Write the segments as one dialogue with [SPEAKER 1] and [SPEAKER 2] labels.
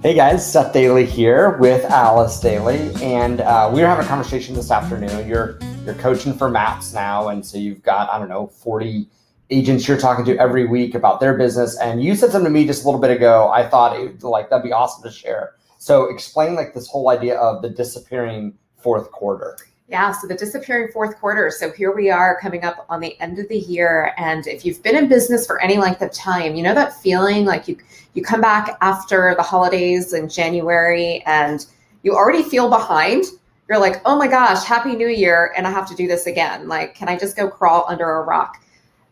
[SPEAKER 1] Hey guys, Seth Dailey here with Alyce Dailey, and we were having a conversation this afternoon. You're coaching for MAPS now, and so you've got 40 agents you're talking to every week about their business. And you said something to me just a little bit ago. I thought that'd be awesome to share. So explain this whole idea of the disappearing fourth quarter.
[SPEAKER 2] Yeah, so the disappearing fourth quarter. So here we are coming up on the end of the year. And if you've been in business for any length of time, you know that feeling like you come back after the holidays in January and you already feel behind. You're like, oh my gosh, Happy New Year. And I have to do this again. Like, can I just go crawl under a rock?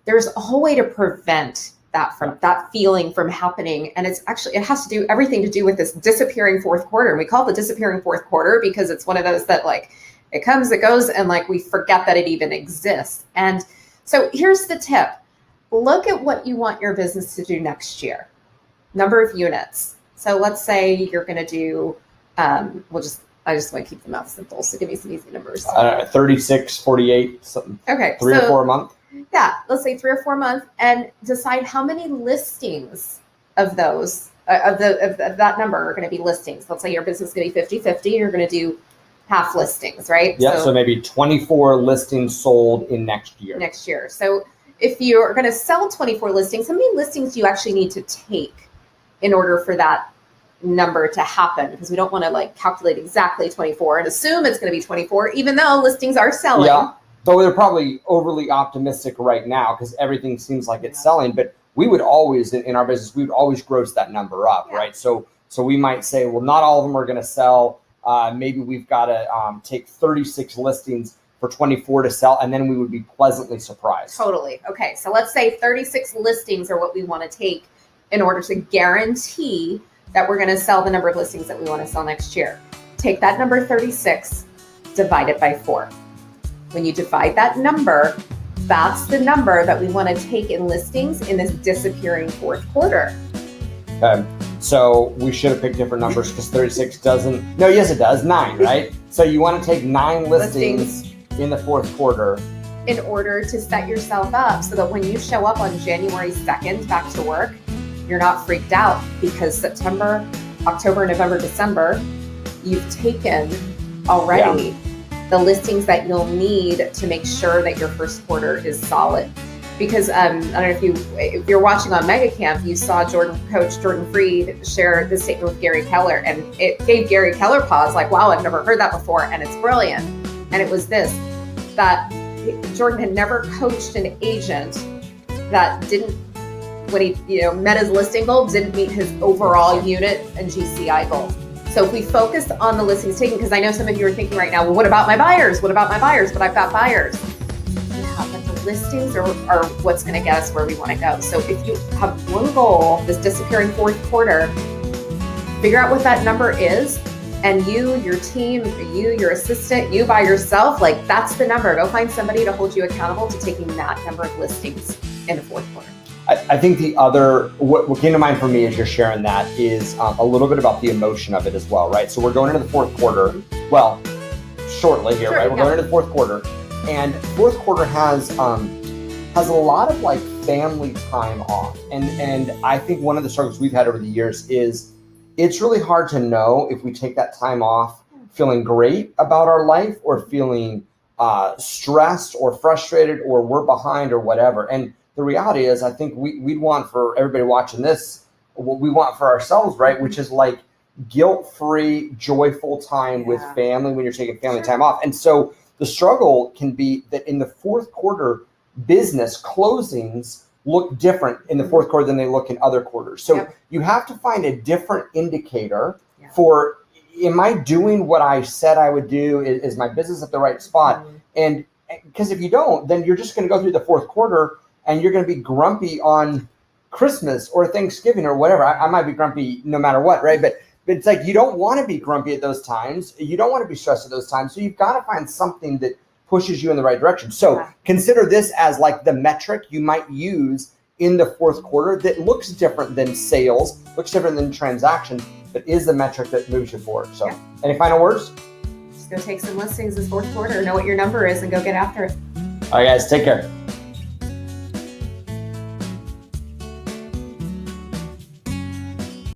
[SPEAKER 2] There's a whole way to prevent that feeling from happening. And it has everything to do with this disappearing fourth quarter. And we call it the disappearing fourth quarter because it's one of those that it comes, it goes, and we forget that it even exists. And so here's the tip. Look at what you want your business to do next year. Number of units. So let's say you're going to do, I just want to keep the math simple. So give me some easy numbers.
[SPEAKER 1] 36, 48, something.
[SPEAKER 2] Okay.
[SPEAKER 1] Three or 4 a month.
[SPEAKER 2] Yeah. Let's say 3 or 4 months and decide how many listings of those, of that number are going to be listings. Let's say your business is going to be 50-50. You're going to do half listings, right?
[SPEAKER 1] Yeah, so maybe 24 listings sold in next year.
[SPEAKER 2] Next year. So if you're going to sell 24 listings, how many listings do you actually need to take in order for that number to happen? Because we don't want to calculate exactly 24 and assume it's going to be 24, even though listings are selling.
[SPEAKER 1] Yeah, though they're probably overly optimistic right now because everything seems like it's selling. But we would always, in our business, we would always gross that number up, right? So we might say, well, not all of them are going to sell. Maybe we've got to take 36 listings for 24 to sell, and then we would be pleasantly surprised.
[SPEAKER 2] Totally. Okay, so let's say 36 listings are what we want to take in order to guarantee that we're going to sell the number of listings that we want to sell next year. Take that number 36, divide it by 4. When you divide that number, that's the number that we want to take in listings in this disappearing fourth quarter.
[SPEAKER 1] So we should have picked different numbers because 36 doesn't. No, yes, it does. 9, right? So you want to take 9 listings in the fourth quarter
[SPEAKER 2] in order to set yourself up so that when you show up on January 2nd back to work, you're not freaked out because September, October, November, December, you've taken already the listings that you'll need to make sure that your first quarter is solid. Because I don't know if you're watching on Mega Camp, you saw Coach Jordan Freed share this statement with Gary Keller, and it gave Gary Keller pause, wow, I've never heard that before, and it's brilliant. And it was this, that Jordan had never coached an agent that didn't, when he met his listing goal, didn't meet his overall unit and GCI goal. So if we focused on the listings taken, because I know some of you are thinking right now, well, what about my buyers? What about my buyers? But I've got buyers. Listings are what's going to get us where we want to go. So if you have one goal, this disappearing fourth quarter, figure out what that number is, and you, your team, your assistant, you by yourself, that's the number. Go find somebody to hold you accountable to taking that number of listings in the fourth quarter.
[SPEAKER 1] I think the other, what came to mind for me as you're sharing that is a little bit about the emotion of it as well, right? So we're going into the fourth quarter, well, shortly here, right? We're going into the fourth quarter. And fourth quarter has a lot of family time off. And I think one of the struggles we've had over the years is it's really hard to know if we take that time off feeling great about our life or feeling stressed or frustrated or we're behind or whatever. And the reality is I think we'd want for everybody watching this, what we want for ourselves, right? Which is guilt-free, joyful time with family when you're taking family time off. And so the struggle can be that in the fourth quarter, business closings look different in the fourth quarter than they look in other quarters. So you have to find a different indicator for, am I doing what I said I would do? Is my business at the right spot? And because if you don't, then you're just going to go through the fourth quarter and you're going to be grumpy on Christmas or Thanksgiving or whatever. I might be grumpy no matter what, right? But it's you don't want to be grumpy at those times. You don't want to be stressed at those times. So you've got to find something that pushes you in the right direction. So consider this as the metric you might use in the fourth quarter that looks different than sales, looks different than transactions, but is the metric that moves you forward. So any final words?
[SPEAKER 2] Just go take some listings this fourth quarter, know what your number is, and go get after it.
[SPEAKER 1] All right, guys, take care.